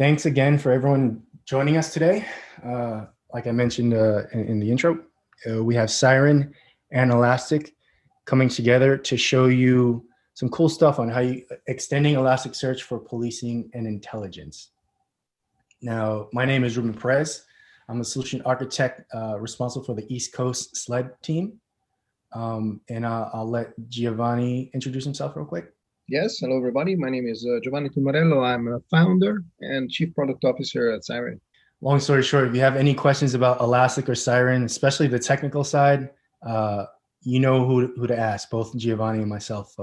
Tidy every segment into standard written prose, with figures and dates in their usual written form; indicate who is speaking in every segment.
Speaker 1: Thanks again for everyone joining us today. Like I mentioned in the intro, we have Siren and Elastic coming together to show you some cool stuff on how you extending Elasticsearch for policing and intelligence. Now, my name is Ruben Perez. I'm a solution architect responsible for the East Coast SLED team. And I'll let Giovanni introduce himself real quick.
Speaker 2: Yes, hello everybody. My name is Giovanni Tumarello. I'm a founder and chief product officer at Siren.
Speaker 1: Long story short, if you have any questions about Elastic or Siren, especially the technical side, you know who to ask. Both Giovanni and myself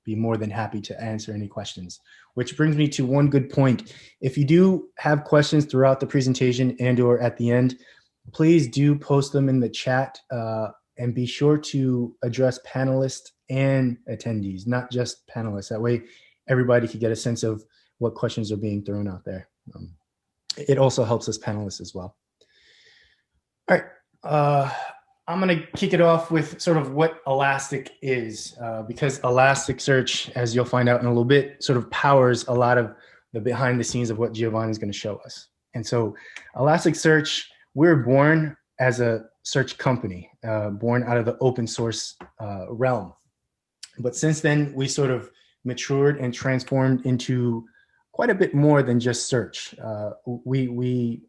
Speaker 1: be more than happy to answer any questions. Which brings me to one good point. If you do have questions throughout the presentation and or at the end, please do post them in the chat and be sure to address panelists and attendees, not just panelists. That way everybody can get a sense of what questions are being thrown out there. It also helps us panelists as well. All right, I'm gonna kick it off with sort of what Elastic is, because Elasticsearch, as you'll find out in a little bit, sort of powers a lot of the behind the scenes of what Giovanni is gonna show us. And so Elasticsearch, we're born as a search company, born out of the open source realm. But since then, we sort of matured and transformed into quite a bit more than just search. We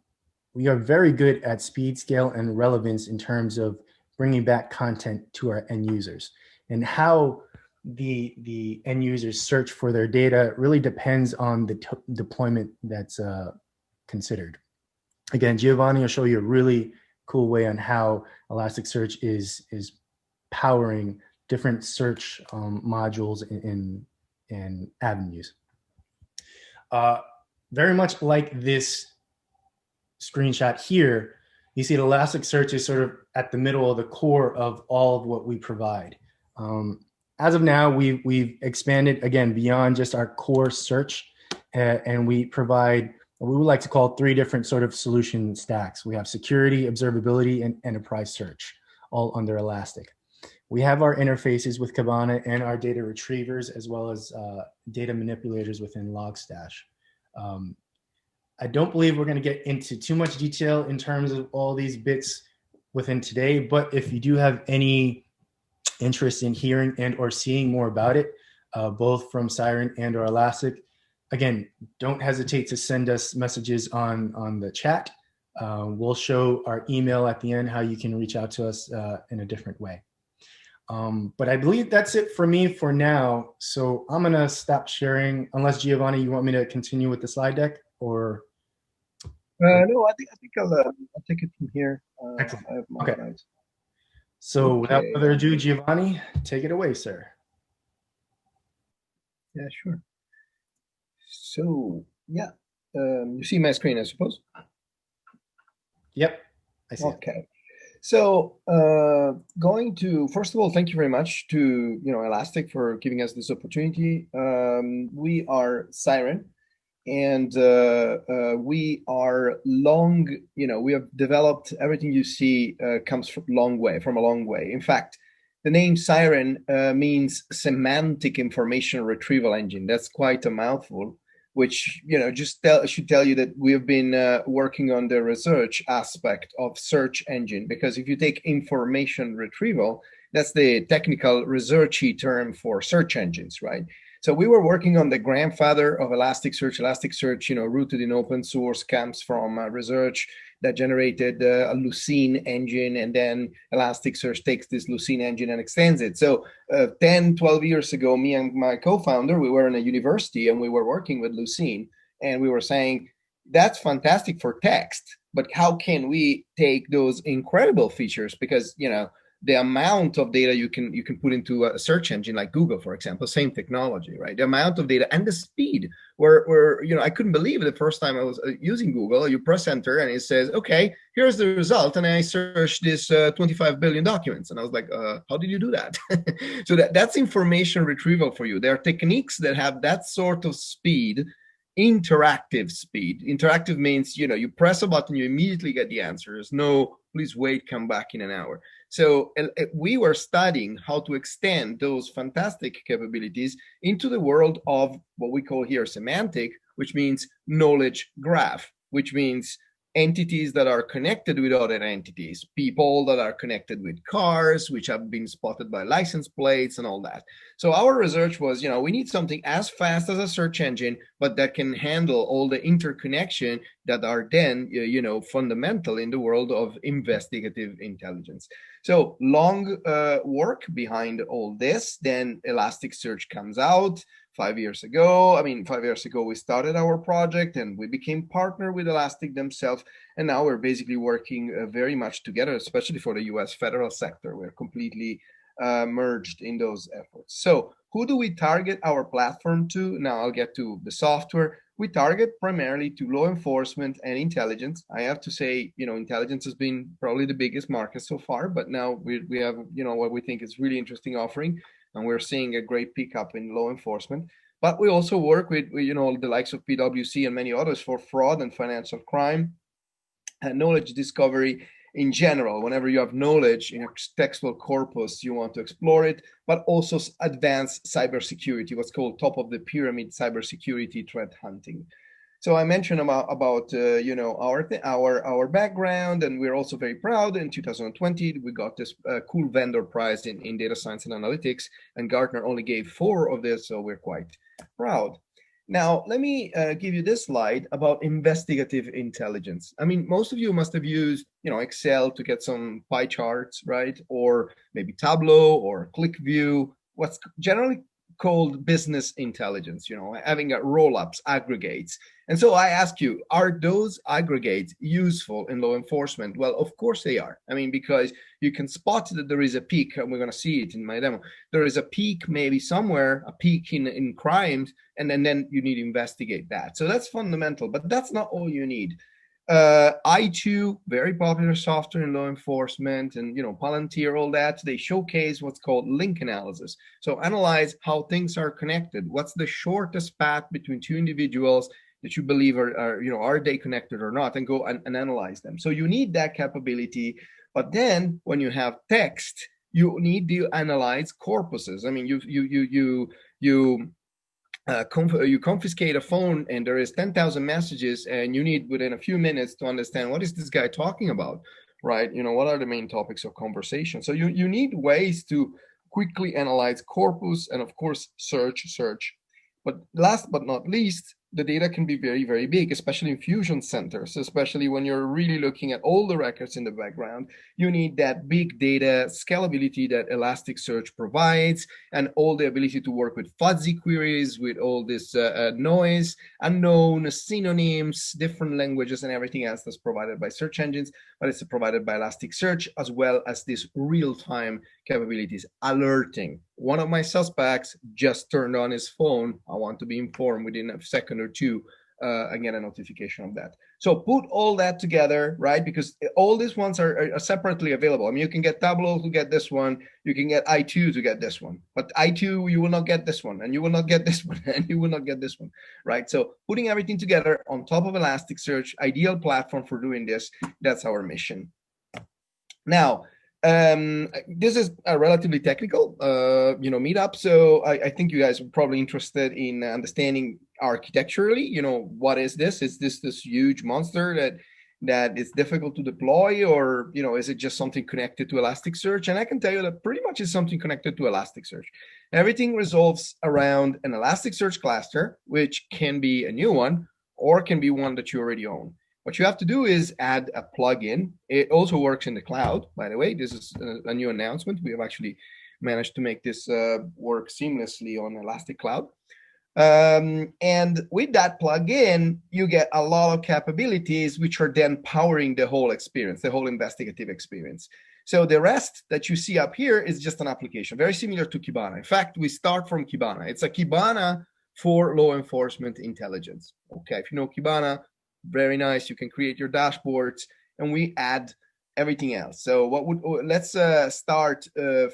Speaker 1: are very good at speed, scale, and relevance in terms of bringing back content to our end users. And how the end users search for their data really depends on the deployment that's considered. Again, Giovanni will show you a really cool way on how Elasticsearch is powering different search modules and avenues. Very much like this screenshot here, you see Elasticsearch is sort of at the middle of the core of all of what we provide. As of now, we've expanded again beyond just our core search, and we provide what we would like to call three different sort of solution stacks. We have security, observability, and enterprise search, all under Elastic. We have our interfaces with Kibana and our data retrievers, as well as data manipulators within Logstash. I don't believe we're going to get into too much detail in terms of all these bits within today, but if you do have any interest in hearing and or seeing more about it, both from Siren and or Elastic, again, don't hesitate to send us messages on the chat. We'll show our email at the end, how you can reach out to us in a different way. But I believe that's it for me for now. So I'm going to stop sharing, unless Giovanni, you want me to continue with the slide deck or?
Speaker 2: No, I think I'll take it from here.
Speaker 1: Excellent.
Speaker 2: I have my
Speaker 1: Okay.
Speaker 2: slides.
Speaker 1: So without further ado, Giovanni, take it away, sir.
Speaker 2: Yeah, sure. So yeah, you see my screen, I suppose.
Speaker 1: Yep, I see.
Speaker 2: Okay. It. So going to, first of all, thank you very much to Elastic for giving us this opportunity. We are Siren, and we are long, we have developed, everything you see comes from a long way. In fact, the name Siren means semantic information retrieval engine. That's quite a mouthful, which should tell you that we have been working on the research aspect of search engine, because if you take information retrieval, that's the technical researchy term for search engines, right? So we were working on the grandfather of Elasticsearch. Elasticsearch, rooted in open source, comes from research that generated a Lucene engine, and then Elasticsearch takes this Lucene engine and extends it. So 10, 12 years ago, me and my co-founder, we were in a university and we were working with Lucene, and we were saying, that's fantastic for text, but how can we take those incredible features? Because, the amount of data you can put into a search engine like Google, for example, same technology, right? The amount of data and the speed where I couldn't believe it the first time I was using Google. You press enter and it says, okay, here's the result. And I searched this 25 billion documents. And I was like, how did you do that? So that's information retrieval for you. There are techniques that have that sort of speed, interactive speed. Interactive means, you press a button, you immediately get the answers. No, please wait, come back in an hour. So we were studying how to extend those fantastic capabilities into the world of what we call here semantic, which means knowledge graph, which means entities that are connected with other entities, people that are connected with cars, which have been spotted by license plates and all that. So our research was, we need something as fast as a search engine, but that can handle all the interconnection that are then, fundamental in the world of investigative intelligence. So long work behind all this. Then Elasticsearch comes out 5 years ago. 5 years ago, we started our project and we became partner with Elastic themselves. And now we're basically working very much together, especially for the US federal sector. We're completely merged in those efforts. So who do we target our platform to? Now I'll get to the software. We target primarily to law enforcement and intelligence. I have to say, intelligence has been probably the biggest market so far, but now we have, what we think is really interesting offering, and we're seeing a great pickup in law enforcement. But we also work with the likes of PwC and many others for fraud and financial crime and knowledge discovery in general. Whenever you have knowledge in a textual corpus, you want to explore it, but also advanced cybersecurity, what's called top of the pyramid cybersecurity threat hunting. So I mentioned about our background, and we're also very proud. In 2020, we got this cool vendor prize in data science and analytics, and Gartner only gave 4 of this, so we're quite proud. Now, let me give you this slide about investigative intelligence. Most of you must have used, Excel to get some pie charts, right? Or maybe Tableau or ClickView, what's generally called business intelligence, having roll-ups, aggregates. And so I ask you, are those aggregates useful in law enforcement? Well, of course they are. Because you can spot that there is a peak, and we're going to see it in my demo. There is a peak maybe somewhere, a peak in crimes, and then you need to investigate that. So that's fundamental, but that's not all you need. I2, very popular software in law enforcement, and Palantir, all that, they showcase what's called link analysis. So analyze how things are connected. What's the shortest path between 2 individuals that you believe are they connected or not, and go and analyze them. So you need that capability. But then when you have text, you need to analyze corpuses. You confiscate a phone and there is 10,000 messages, and you need within a few minutes to understand what is this guy talking about, right? What are the main topics of conversation? So you need ways to quickly analyze corpus, and of course search. But last but not least, the data can be very, very big, especially in fusion centers, especially when you're really looking at all the records in the background. You need that big data scalability that Elasticsearch provides, and all the ability to work with fuzzy queries, with all this noise, unknown synonyms, different languages, and everything else that's provided by search engines, but it's provided by Elasticsearch, as well as this real-time capabilities, alerting. One of my suspects just turned on his phone. I want to be informed within a second or two and get a notification of that. So put all that together, right? Because all these ones are separately available. You can get Tableau to get this one. You can get I2 to get this one. But I2, you will not get this one, and you will not get this one, and you will not get this one, right? So putting everything together on top of Elasticsearch, ideal platform for doing this, that's our mission. Now, this is a relatively technical, meetup. So I think you guys are probably interested in understanding architecturally, what is this? Is this huge monster that is difficult to deploy, or, is it just something connected to Elasticsearch? And I can tell you that pretty much is something connected to Elasticsearch. Everything resolves around an Elasticsearch cluster, which can be a new one or can be one that you already own. What you have to do is add a plugin. It also works in the cloud, by the way. This is a new announcement. We have actually managed to make this work seamlessly on Elastic Cloud. And with that plugin, you get a lot of capabilities, which are then powering the whole experience, the whole investigative experience. So the rest that you see up here is just an application, very similar to Kibana. In fact, we start from Kibana. It's a Kibana for law enforcement intelligence. Okay, if you know Kibana, very nice. You can create your dashboards, and we add everything else. So let's start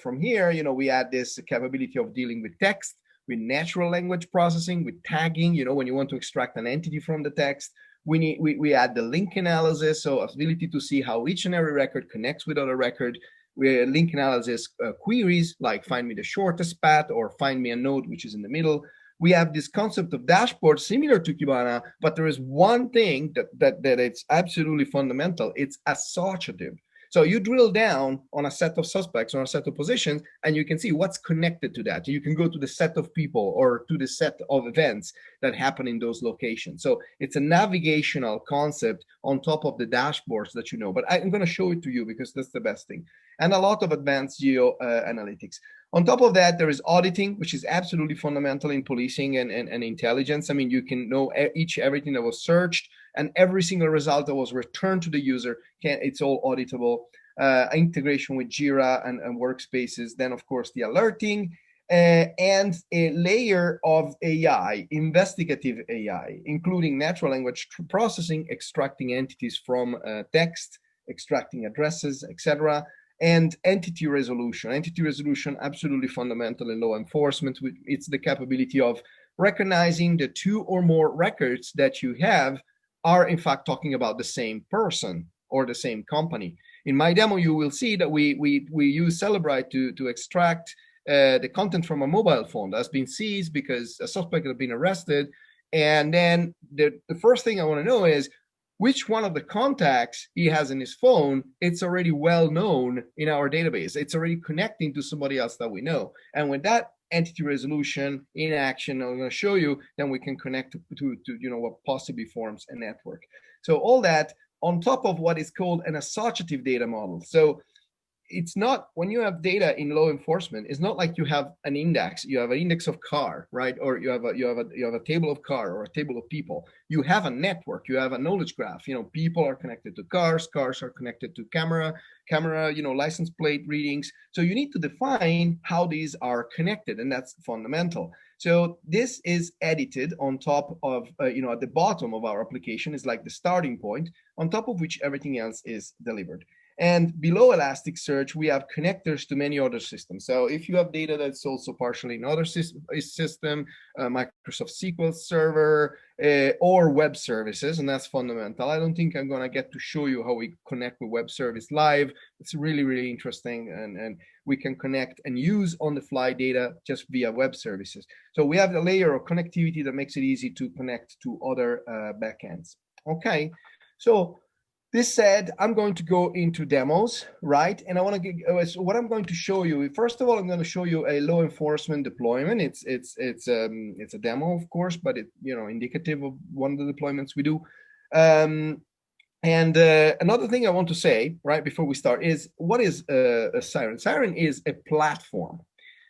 Speaker 2: from here. We add this capability of dealing with text, with natural language processing, with tagging. When you want to extract an entity from the text, we add the link analysis, so ability to see how each and every record connects with other record. We link analysis queries like find me the shortest path or find me a node which is in the middle. we have this concept of dashboard similar to Kibana, but there is one thing that it's absolutely fundamental. It's associative. So you drill down on a set of suspects or a set of positions, and you can see what's connected to that. You can go to the set of people or to the set of events that happen in those locations. So it's a navigational concept on top of the dashboards that you know. But I'm going to show it to you because that's the best thing. And a lot of advanced geo analytics. On top of that, there is auditing, which is absolutely fundamental in policing and intelligence. I mean, you can know everything that was searched, and every single result that was returned to the user, it's all auditable. Integration with Jira and workspaces. Then, of course, the alerting, and a layer of AI, investigative AI, including natural language processing, extracting entities from text, extracting addresses, etc., and entity resolution. Entity resolution, absolutely fundamental in law enforcement. It's the capability of recognizing the two or more records that you have are in fact talking about the same person or the same company. In my demo, you will see that we use Celebrite to extract the content from a mobile phone that's been seized because a suspect has been arrested. And then the first thing I want to know is which one of the contacts he has in his phone. It's already well known in our database. It's already connecting to somebody else that we know. And with that entity resolution in action, I'm going to show you, then we can connect to what possibly forms a network. So all that on top of what is called an associative data model. So it's not, when you have data in law enforcement, it's not like you have an index. You have an index of car, right? Or you have a table of car or a table of people. You have a network. You have a knowledge graph. People are connected to cars. Cars are connected to camera. License plate readings. So you need to define how these are connected, and that's fundamental. So this is edited on top of, at the bottom of our application is like the starting point, on top of which everything else is delivered. And below Elasticsearch, we have connectors to many other systems. So if you have data that's also partially in other system, Microsoft SQL Server, or web services, and that's fundamental. I don't think I'm going to get to show you how we connect with web service live. It's really, really interesting, and we can connect and use on-the-fly data just via web services. So we have a layer of connectivity that makes it easy to connect to other backends. Okay, so this said, I'm going to go into demos, right? And I want to get, so what I'm going to show you, first of all, I'm going to show you a law enforcement deployment. It's a demo, of course, but it's indicative of one of the deployments we do. And another thing I want to say right before we start is, what is a Siren? Siren is a platform.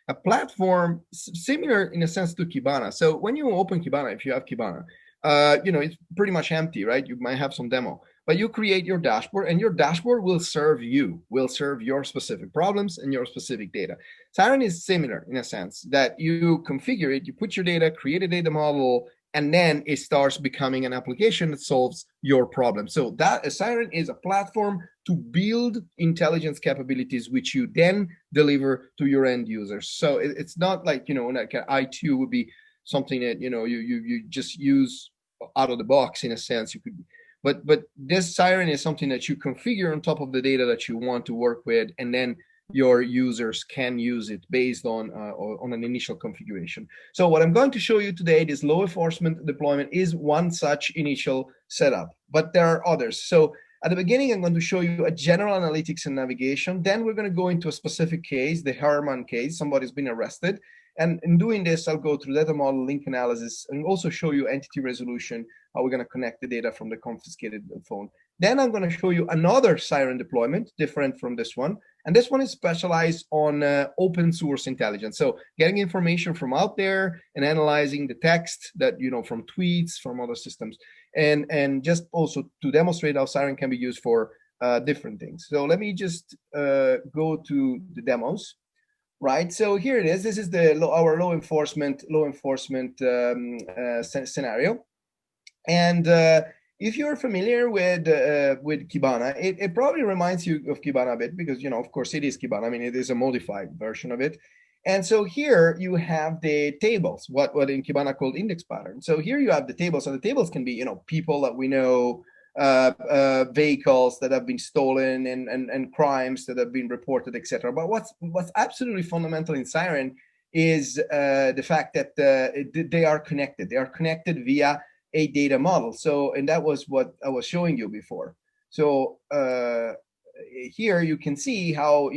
Speaker 2: A platform similar in a sense to Kibana. So when you open Kibana, if you have Kibana, it's pretty much empty, right? You might have some demo. But you create your dashboard, and your dashboard will serve your specific problems and your specific data. Siren is similar in a sense that you configure it, you put your data, create a data model, and then it starts becoming an application that solves your problem. So that Siren is a platform to build intelligence capabilities, which you then deliver to your end users. So it's not like, like an ITU would be something that, you just use out of the box in a sense. You could. But this Siren is something that you configure on top of the data that you want to work with, and then your users can use it based on an initial configuration. So what I'm going to show you today, this law enforcement deployment, is one such initial setup, but there are others. So at the beginning, I'm going to show you a general analytics and navigation. Then we're going to go into a specific case, the Herman case. Somebody's been arrested. And in doing this, I'll go through data model, link analysis, and also show you entity resolution, how we're going to connect the data from the confiscated phone. Then I'm going to show you another Siren deployment, different from this one. And this one is specialized on open source intelligence. So getting information from out there and analyzing the text that, from tweets, from other systems. And just also to demonstrate how Siren can be used for different things. So let me just go to the demos. Right, so here it is. This is our law enforcement scenario, and if you're familiar with Kibana, it probably reminds you of Kibana a bit because of course it is Kibana. I mean, it is a modified version of it, and so here you have the tables, what in Kibana called index patterns. So here you have the tables, and the tables can be people that we know. Vehicles that have been stolen and crimes that have been reported, etc. But what's absolutely fundamental in Siren is the fact that they are connected. They are connected via a data model. So, and that was what I was showing you before. So here you can see how,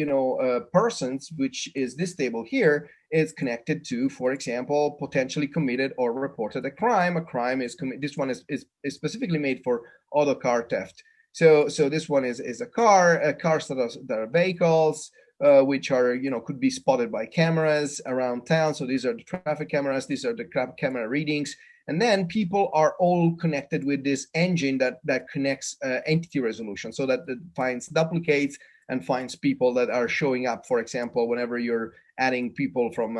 Speaker 2: persons, which is this table here, is connected to, for example, potentially committed or reported a crime. A crime is this one is specifically made for auto car theft. So this one is a car, cars that are vehicles, which are, could be spotted by cameras around town. So these are the traffic cameras, these are the camera readings. And then people are all connected with this engine that connects entity resolution, so that it finds duplicates and finds people that are showing up, for example, whenever you're adding people from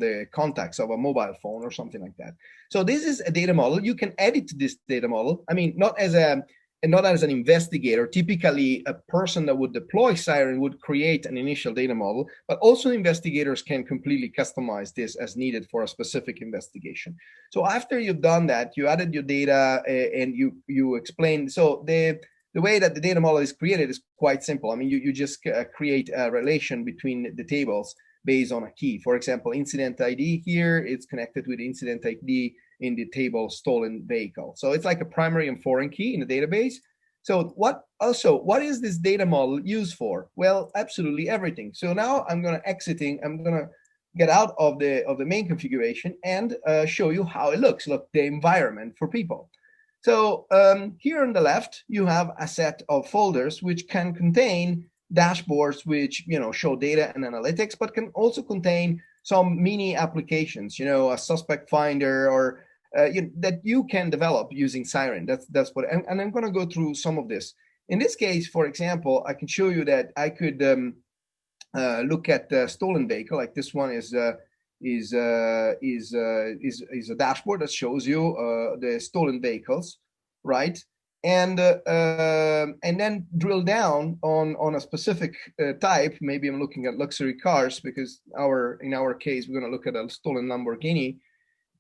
Speaker 2: the contacts of a mobile phone or something like that. So this is a data model. You can edit this data model. I mean, not as an investigator. Typically, a person that would deploy Siren would create an initial data model, but also investigators can completely customize this as needed for a specific investigation. So after you've done that, you added your data and you explained. So the way that the data model is created is quite simple. I mean, you just create a relation between the tables based on a key. For example, incident ID here, it's connected with incident ID in the table stolen vehicle. So it's like a primary and foreign key in the database. So what is this data model used for? Well, absolutely everything. So now I'm going to get out of the main configuration and show you how it looks. Look, the environment for people. So here on the left, you have a set of folders which can contain dashboards which show data and analytics, but can also contain some mini applications, a suspect finder or that you can develop using Siren. That's what, and I'm going to go through some of this. In this case, for example, I can show you that I could look at the stolen vehicle. Like this one is a dashboard that shows you the stolen vehicles, right? And then drill down on a specific type. Maybe I'm looking at luxury cars because in our case we're going to look at a stolen Lamborghini.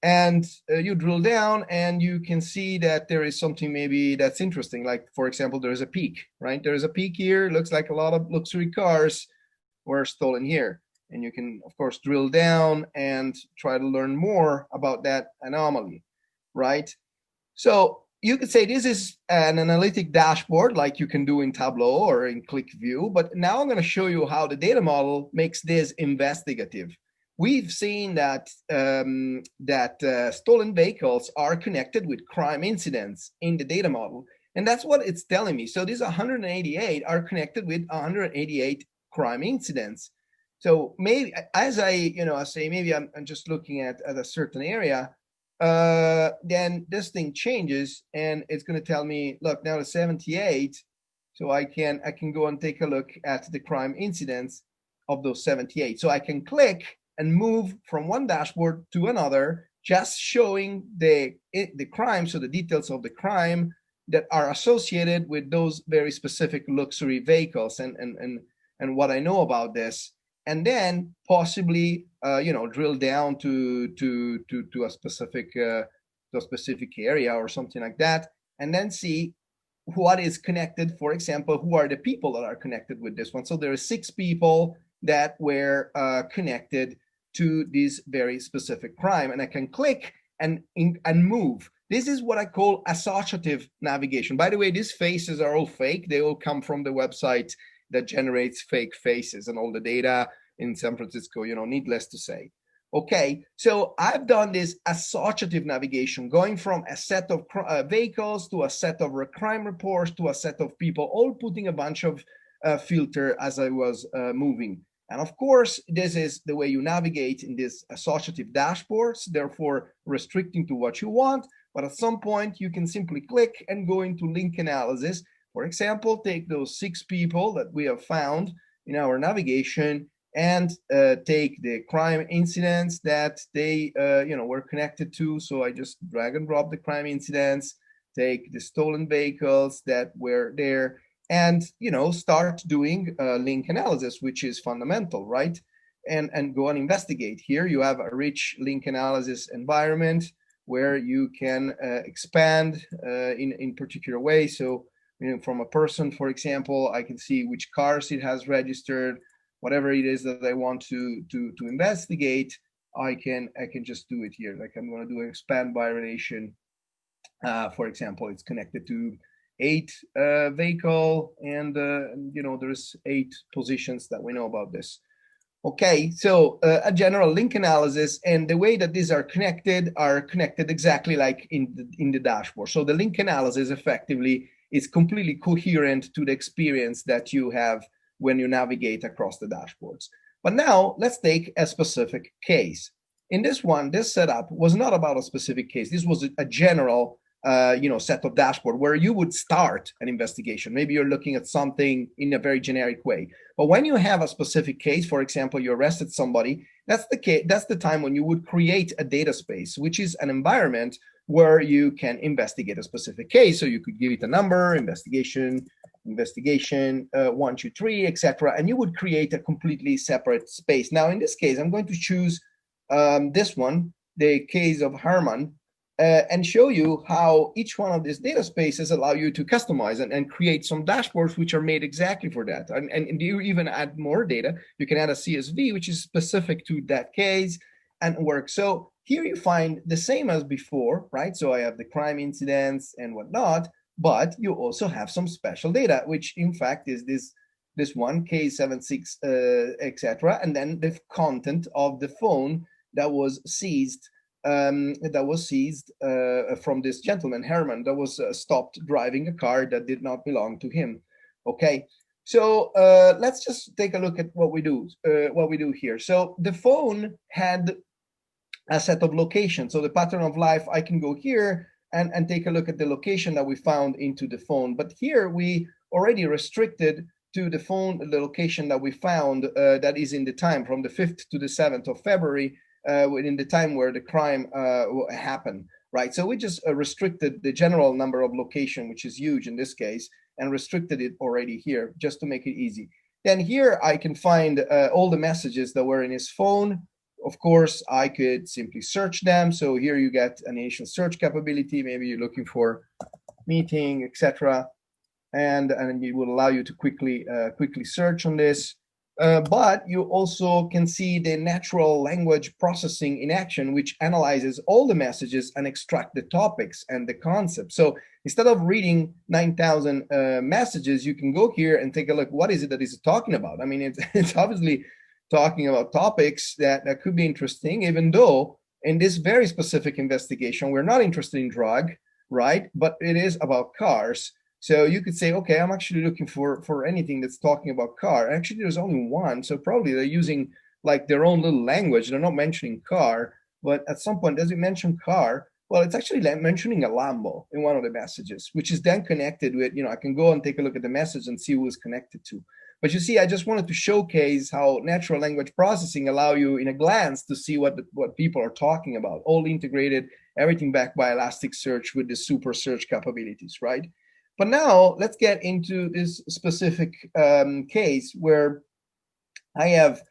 Speaker 2: And you drill down and you can see that there is something maybe that's interesting. Like, for example, there is a peak, right? There is a peak here. Looks like a lot of luxury cars were stolen here. And you can, of course, drill down and try to learn more about that anomaly, right? So you could say this is an analytic dashboard like you can do in Tableau or in ClickView. But now I'm going to show you how the data model makes this investigative. We've seen that stolen vehicles are connected with crime incidents in the data model, and that's what it's telling me. So these 188 are connected with 188 crime incidents. So maybe, as I say, maybe I'm just looking at a certain area, then this thing changes, and it's going to tell me, look, now the 78. So I can go and take a look at the crime incidents of those 78. So I can click and move from one dashboard to another, just showing the crime, so the details of the crime that are associated with those very specific luxury vehicles and what I know about this, and then possibly drill down to a specific area or something like that, and then see what is connected. For example, who are the people that are connected with this one? So there are 6 people that were connected to this very specific crime, and I can click and move. This is what I call associative navigation. By the way, these faces are all fake. They all come from the website that generates fake faces and all the data in San Francisco, needless to say. Okay, so I've done this associative navigation, going from a set of vehicles to a set of crime reports to a set of people, all putting a bunch of filter as I was moving. And of course, this is the way you navigate in this associative dashboards, therefore restricting to what you want. But at some point, you can simply click and go into link analysis. For example, take those 6 people that we have found in our navigation and take the crime incidents that they were connected to. So I just drag and drop the crime incidents, take the stolen vehicles that were there, and start doing link analysis, which is fundamental, right? And go and investigate. Here you have a rich link analysis environment where you can expand in particular ways. So from a person, for example, I can see which cars it has registered, whatever it is that I want to investigate, I can just do it here. Like I'm going to do expand by relation. For example, it's connected to 8 vehicle, and there's 8 positions that we know about this. Okay, so a general link analysis, and the way that these are connected exactly like in the dashboard. So the link analysis effectively is completely coherent to the experience that you have when you navigate across the dashboards. But now let's take a specific case. In this one, this setup was not about a specific case. This was a general set of dashboard where you would start an investigation. Maybe you're looking at something in a very generic way. But when you have a specific case, for example, you arrested somebody, that's the time when you would create a data space, which is an environment where you can investigate a specific case. So you could give it a number, investigation 1, 2, 3, etc. And you would create a completely separate space. Now, in this case, I'm going to choose this one, the case of Herman, and show you how each one of these data spaces allow you to customize and create some dashboards which are made exactly for that. And you even add more data. You can add a CSV, which is specific to that case and work. So here you find the same as before, right? So I have the crime incidents and whatnot, but you also have some special data, which in fact is this one, case 76, etc. And then the content of the phone that was seized from this gentleman, Herman, that was stopped driving a car that did not belong to him. Okay, so let's just take a look at what we do here. So the phone had a set of locations. So the pattern of life, I can go here and take a look at the location that we found into the phone. But here we already restricted to the phone, the location that we found that is in the time from the 5th to the 7th of February, within the time where the crime happened, right? So we just restricted the general number of location, which is huge in this case, and restricted it already here just to make it easy. Then here I can find all the messages that were in his phone. Of course, I could simply search them. So here you get an initial search capability. Maybe you're looking for meeting, etc., and it will allow you to quickly search on this. But you also can see the natural language processing in action, which analyzes all the messages and extract the topics and the concepts. So instead of reading 9,000 messages, you can go here and take a look. What is it that is talking about? I mean, it's obviously talking about topics that could be interesting, even though in this very specific investigation, we're not interested in drug, right? But it is about cars. So you could say, okay, I'm actually looking for anything that's talking about car. Actually, there's only one. So probably they're using like their own little language. They're not mentioning car, but at some point, does it mention car? Well, it's actually mentioning a Lambo in one of the messages, which is then connected with, I can go and take a look at the message and see who it's connected to. But you see, I just wanted to showcase how natural language processing allow you in a glance to see what people are talking about, all integrated, everything backed by Elasticsearch with the super search capabilities, right? But now let's get into this specific case where I have,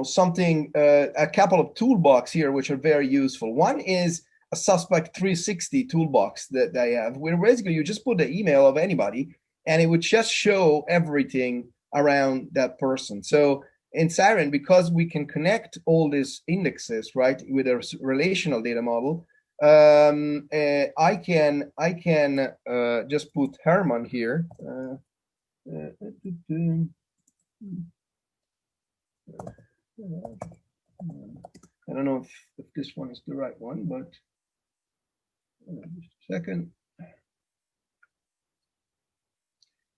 Speaker 2: something, a couple of toolbox here, which are very useful. One is a suspect 360 toolbox that I have, where basically you just put the email of anybody and it would just show everything around that person. So in Siren, because we can connect all these indexes, right, with a relational data model, I can just put Herman here. I don't know if this one is the right one, but just a second.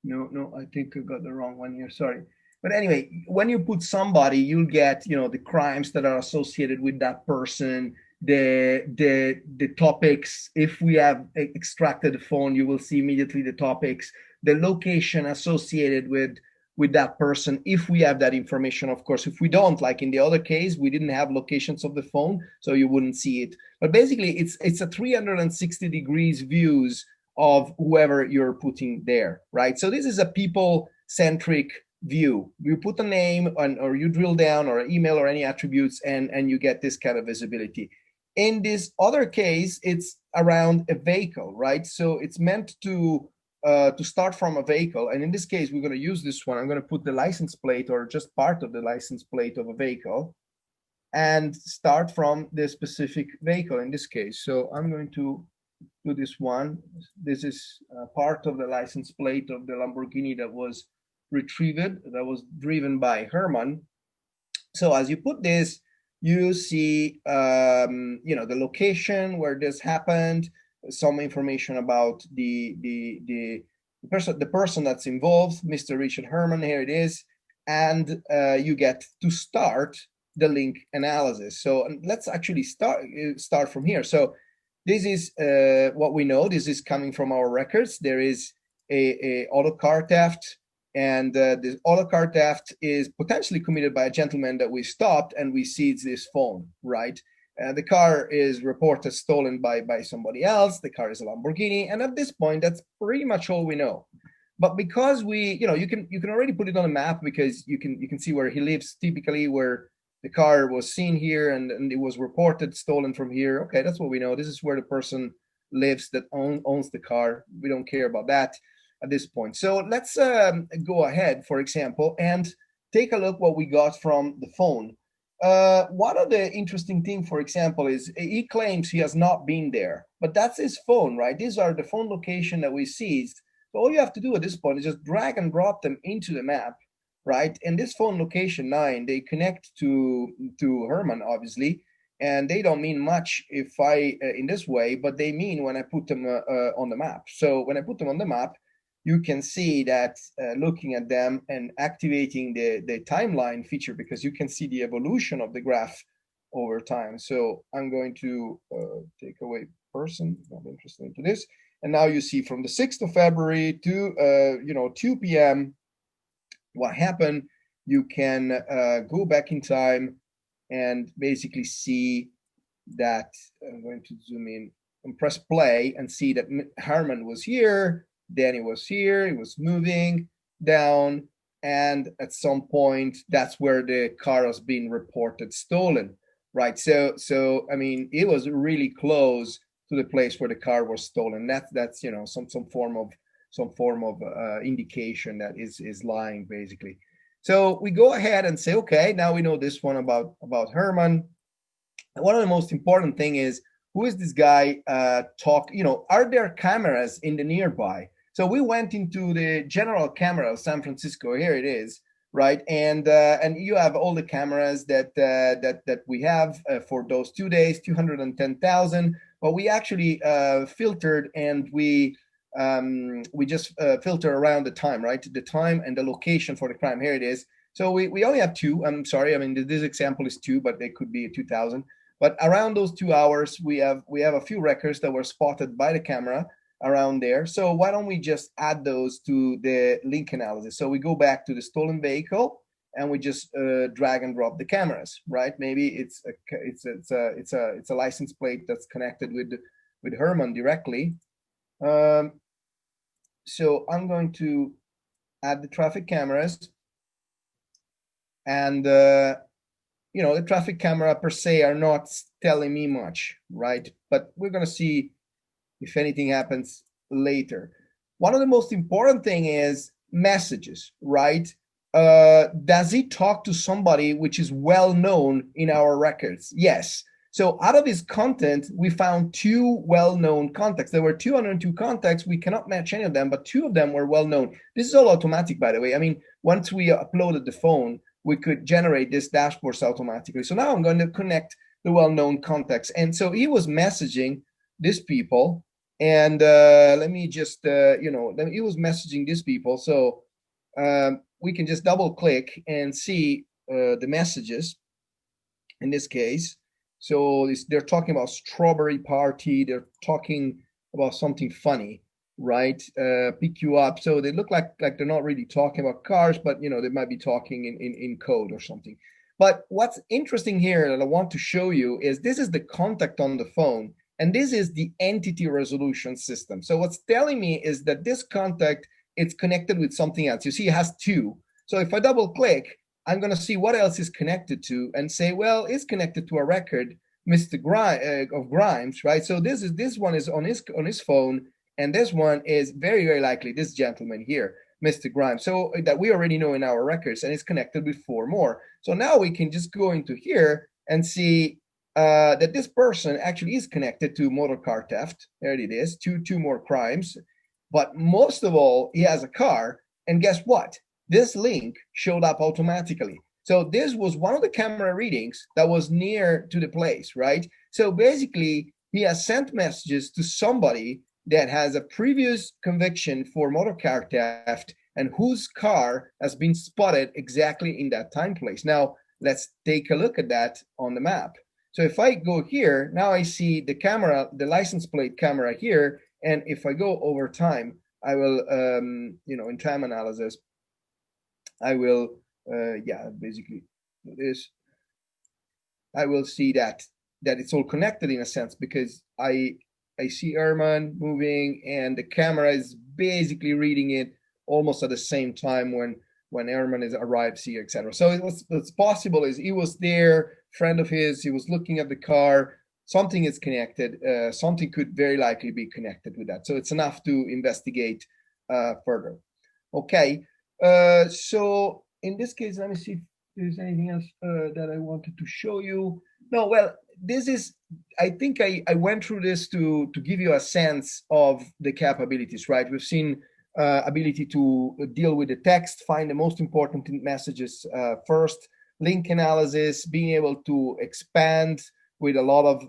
Speaker 2: No, I think I got the wrong one here. Sorry. But anyway, when you put somebody, you'll get, the crimes that are associated with that person, the topics. If we have extracted the phone, you will see immediately the topics, the location associated with that person, if we have that information. Of course, if we don't, like in the other case, we didn't have locations of the phone, so you wouldn't see it. But basically, it's a 360 degrees views of whoever you're putting there, right? So this is a people-centric view. You put a name or you drill down or an email or any attributes and you get this kind of visibility. In this other case, it's around a vehicle, right? So it's meant to to start from a vehicle. And in this case, we're going to use this one. I'm going to put the license plate or just part of the license plate of a vehicle and start from the specific vehicle in this case. So I'm going to do this one. This is part of the license plate of the Lamborghini that was retrieved, that was driven by Herman. So as you put this, you see, the location where this happened, some information about the person that's involved, Mr. Richard Herman. Here it is, and you get to start the link analysis. So let's actually start from here. So this is what we know. This is coming from our records. There is a auto car theft, and this auto car theft is potentially committed by a gentleman that we stopped, and we seized this phone, right? The car is reported stolen by somebody else. The car is a Lamborghini, and at this point, that's pretty much all we know. But because you can already put it on a map, because you can see where he lives, typically where the car was seen here, and it was reported stolen from here. Okay, that's what we know. This is where the person lives that owns the car. We don't care about that at this point. So let's go ahead, for example, and take a look what we got from the phone. One of the interesting things, for example, is he claims he has not been there, but that's his phone, right? These are the phone location that we seized. So all you have to do at this point is just drag and drop them into the map, right? And this phone location 9, they connect to Herman, obviously, and they don't mean much if I in this way, but they mean when I put them on the map. So when I put them on the map, you can see that looking at them and activating the timeline feature, because you can see the evolution of the graph over time. So I'm going to take away person, not interested into this. And now you see from the 6th of February to 2 p.m. what happened. You can go back in time and basically see that. I'm going to zoom in and press play and see that Herman was here. Then it was here, it was moving down, and at some point, that's where the car has been reported stolen, right? So I mean, it was really close to the place where the car was stolen. That's some form of indication that is lying, basically. So we go ahead and say, okay, now we know this one about Herman. And one of the most important thing is, who is this guy are there cameras in the nearby? So we went into the general camera of San Francisco. Here it is, right? And you have all the cameras that we have for those 2 days, 210,000. But we actually filtered, and we just filter around the time, right? The time and the location for the crime. Here it is. So we only have 2. I'm sorry. I mean, this example is 2, but they could be 2,000. But around those 2 hours, we have a few records that were spotted by the camera around there. So why don't we just add those to the link analysis? So we go back to the stolen vehicle, and we just drag and drop the cameras, right? Maybe it's a license plate that's connected with Herman directly. So I'm going to add the traffic cameras, and the traffic camera per se are not telling me much, right? But we're going to see if anything happens later. One of the most important thing is messages, right? Does he talk to somebody which is well known in our records? Yes. So out of his content, we found 2 well-known contacts. There were 202 contacts. We cannot match any of them, but 2 of them were well-known. This is all automatic, by the way. I mean, once we uploaded the phone, we could generate this dashboards automatically. So now I'm going to connect the well-known contacts. And so he was messaging these people. And let me just, he was messaging these people. So we can just double click and see the messages in this case. So they're talking about strawberry party. They're talking about something funny, right? Pick you up. So they look like they're not really talking about cars, but they might be talking in code or something. But what's interesting here that I want to show you is this is the contact on the phone. And this is the entity resolution system. So what's telling me is that this contact, it's connected with something else. You see, it has 2. So if I double click, I'm going to see what else is connected to, and say, well, it's connected to a record, Mr. Grimes, right? So this one is on his phone, And this one is very, very likely this gentleman here, Mr. Grimes. So that we already know in our records, and it's connected with 4 more. So now we can just go into here and see that this person actually is connected to motor car theft. There it is, two more crimes. But most of all, he has a car. And guess what? This link showed up automatically. So this was one of the camera readings that was near to the place, right? So basically, he has sent messages to somebody that has a previous conviction for motor car theft and whose car has been spotted exactly in that time place. Now, let's take a look at that on the map. So if I go here, now I see the camera, the license plate camera here. And if I go over time, I will, in time analysis, I will, basically this. I will see that it's all connected in a sense, because I see Herman moving and the camera is basically reading it almost at the same time when Herman arrives here, etc. So what's possible is he was there, friend of his, he was looking at the car, something is connected, something could very likely be connected with that. So it's enough to investigate further. Okay, so in this case, let me see if there's anything else that I wanted to show you. No, well, this is, I think I went through this to give you a sense of the capabilities, right? We've seen ability to deal with the text, find the most important messages first, link analysis, being able to expand with a lot of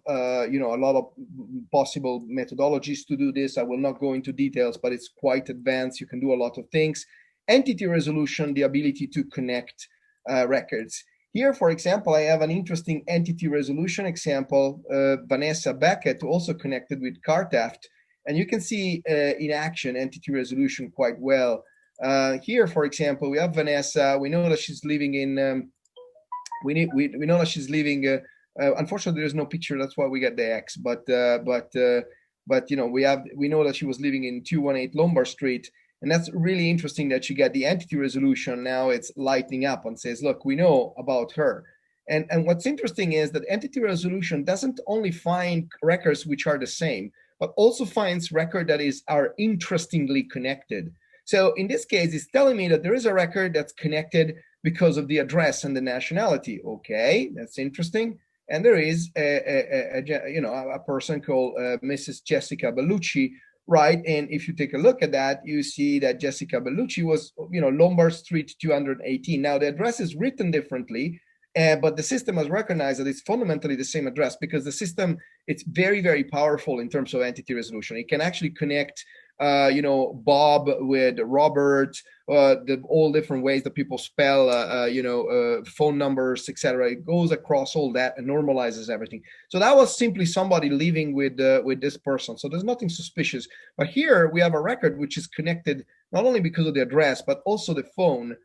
Speaker 2: possible methodologies to do this. I will not go into details, but it's quite advanced. You can do a lot of things. Entity resolution, the ability to connect records. Here, for example, I have an interesting entity resolution example. Vanessa Beckett also connected with car theft, and you can see in action entity resolution quite well. Here, for example, we have Vanessa. We know that she's living in. We know that she's living. Unfortunately, there's no picture. That's why we got the X. But we know that she was living in 218 Lombard Street. And that's really interesting that you get the entity resolution. Now it's lighting up and says, look, we know about her. And what's interesting is that entity resolution doesn't only find records which are the same, but also finds record that are interestingly connected. So in this case, it's telling me that there is a record that's connected because of the address and the nationality. Okay, that's interesting. And there is a person called Mrs. Jessica Bellucci, right? And if you take a look at that, you see that Jessica Bellucci was, Lombard Street 218. Now the address is written differently, but the system has recognized that it's fundamentally the same address, because the system, it's very, very powerful in terms of entity resolution. It can actually connect, Bob with Robert, all different ways that people spell, phone numbers, etc. It goes across all that and normalizes everything. So that was simply somebody living with this person. So there's nothing suspicious. But here we have a record which is connected not only because of the address, but also the phone.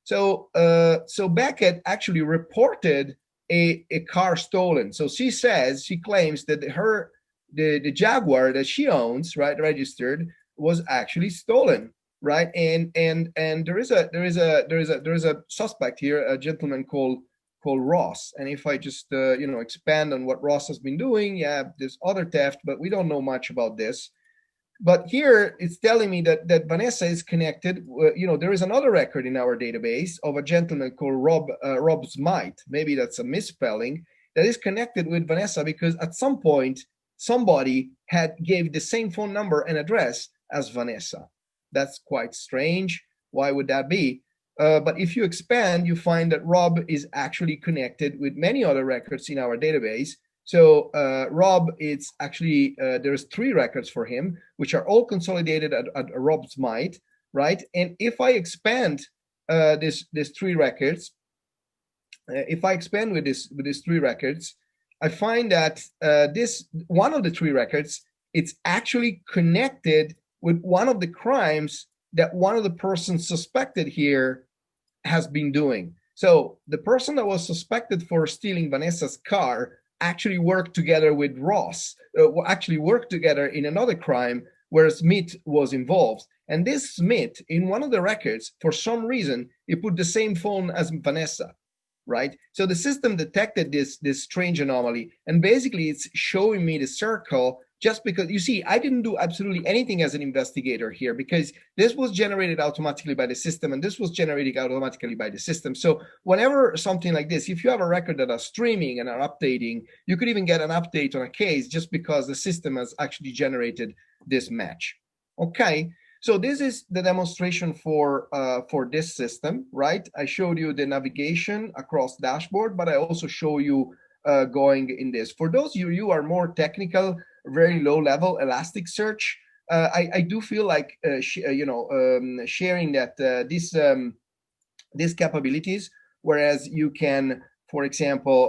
Speaker 2: So Beckett actually reported a car stolen. So she claims that the Jaguar that she owns, right, registered, was actually stolen, right? And there is a suspect here, a gentleman called Ross. And if I just expand on what Ross has been doing, there's other theft, but we don't know much about this. But here it's telling me that Vanessa is connected. There is another record in our database of a gentleman called Rob Smythe. Maybe that's a misspelling, that is connected with Vanessa because at some point somebody gave the same phone number and address as Vanessa. That's quite strange. Why would that be? But if you expand, you find that Rob is actually connected with many other records in our database. So Rob, it's actually, there's 3 records for him, which are all consolidated at Rob Smythe, right? And if I expand these 3 records, if I expand with these 3 records, I find that this one of the 3 records, it's actually connected with one of the crimes that one of the persons suspected here has been doing. So the person that was suspected for stealing Vanessa's car actually worked together with Ross, actually worked together in another crime where Smith was involved. And this Smith, in one of the records, for some reason, he put the same phone as Vanessa. Right? So the system detected this strange anomaly, and basically it's showing me the circle just because, you see, I didn't do absolutely anything as an investigator here, because this was generated automatically by the system, and this was generated automatically by the system. So whenever something like this, if you have a record that are streaming and are updating, you could even get an update on a case just because the system has actually generated this match. Okay, so this is the demonstration for this system, right? I showed you the navigation across dashboard, but I also show you going in this. For those of you who are more technical, very low level Elasticsearch, I do feel like sharing that these capabilities, whereas you can, for example,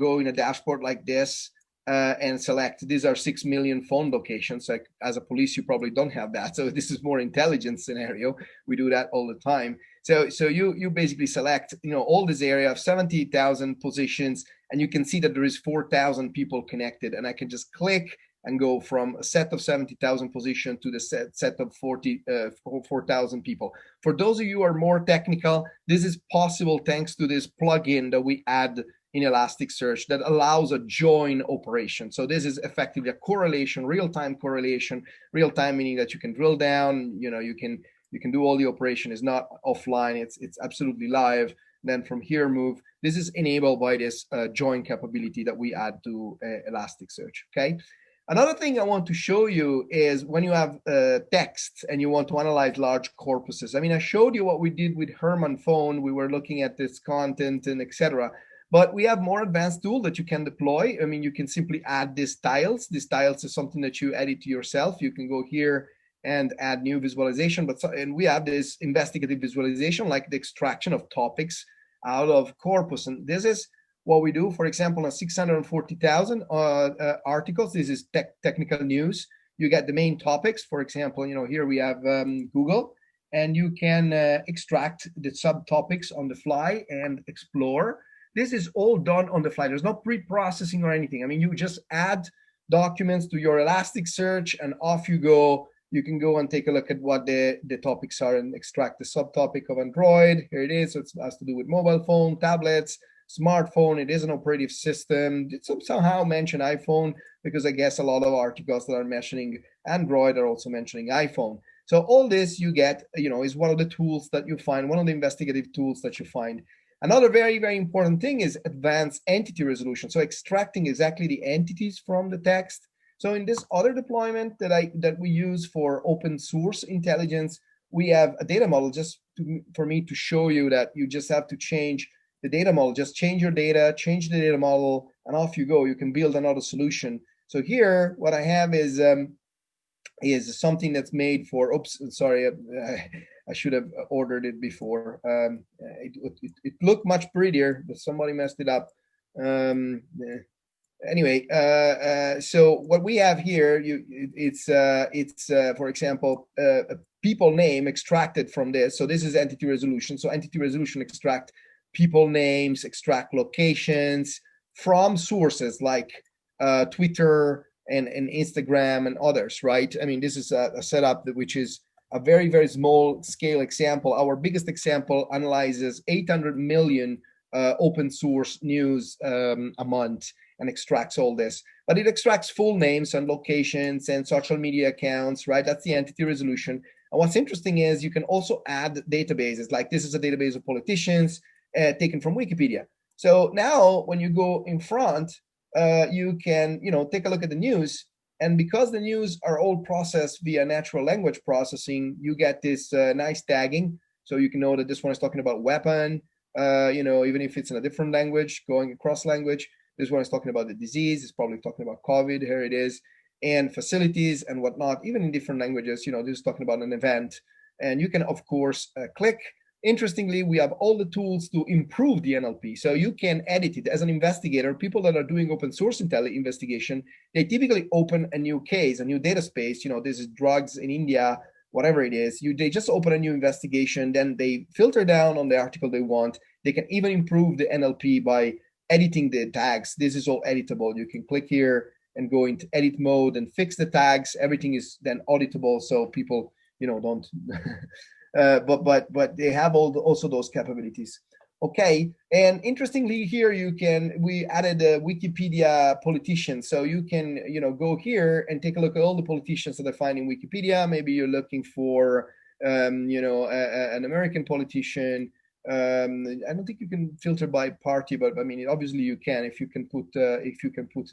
Speaker 2: go in a dashboard like this and select, these are 6 million phone locations. Like, as a police, you probably don't have that. So this is more intelligence scenario. We do that all the time. So you basically select, all this area of 70,000 positions, and you can see that there is 4,000 people connected. And I can just click and go from a set of 70,000 position to the set of 4,000 people. For those of you who are more technical, this is possible thanks to this plugin that we add in Elasticsearch that allows a join operation. So this is effectively a correlation, real-time correlation, real-time meaning that you can drill down, you can do all the operation. Is not offline, it's absolutely live. Then from here move. This is enabled by this join capability that we add to Elasticsearch, okay? Another thing I want to show you is when you have text and you want to analyze large corpuses. I mean, I showed you what we did with Herman phone. We were looking at this content and etc. But we have more advanced tool that you can deploy. I mean, you can simply add these tiles. These tiles is something that you edit to yourself. You can go here and add new visualization. And we have this investigative visualization, like the extraction of topics out of corpus. And this is what we do. For example, on 640,000 articles, this is technical news. You get the main topics. For example, here we have Google, and you can extract the subtopics on the fly and explore. This is all done on the fly. There's no pre-processing or anything. I mean, you just add documents to your Elasticsearch and off you go. You can go and take a look at what the topics are and extract the subtopic of Android. Here it is. So it has to do with mobile phone, tablets, smartphone. It is an operative system. It somehow mention iPhone, because I guess a lot of articles that are mentioning Android are also mentioning iPhone. So all this you get, is one of the tools that you find, one of the investigative tools that you find. Another very, very important thing is advanced entity resolution. So extracting exactly the entities from the text. So in this other deployment that we use for open source intelligence, we have a data model for me to show you that you just have to change the data model. Just change your data, change the data model, and off you go. You can build another solution. So here, what I have is something that's made for, I should have ordered it before. It looked much prettier, but somebody messed it up. Anyway, so what we have here, it's for example, a people name extracted from this. So this is entity resolution. So entity resolution extract people names, extract locations from sources like Twitter and Instagram and others, right? I mean, this is a setup which is a very, very small scale example. Our biggest example analyzes 800 million open source news a month and extracts all this. But it extracts full names and locations and social media accounts, right? That's the entity resolution. And what's interesting is you can also add databases. Like this is a database of politicians taken from Wikipedia. So now when you go in front, you can, take a look at the news. And because the news are all processed via natural language processing, you get this nice tagging. So you can know that this one is talking about weapon, even if it's in a different language, going across language. This one is talking about the disease. It's probably talking about COVID. Here it is. And facilities and whatnot, even in different languages, this is talking about an event. And you can, of course, click. Interestingly, we have all the tools to improve the NLP. So you can edit it as an investigator. People that are doing open source investigation, they typically open a new case, a new data space. This is drugs in India, whatever it is. They just open a new investigation, then they filter down on the article they want. They can even improve the NLP by editing the tags. This is all editable. You can click here and go into edit mode and fix the tags. Everything is then auditable, so people, don't. But they have also those capabilities. Okay, and interestingly here we added a Wikipedia politician, so you can go here and take a look at all the politicians that I find in Wikipedia. Maybe you're looking for an American politician. I don't think you can filter by party, but I mean obviously you can if you can put the if you can put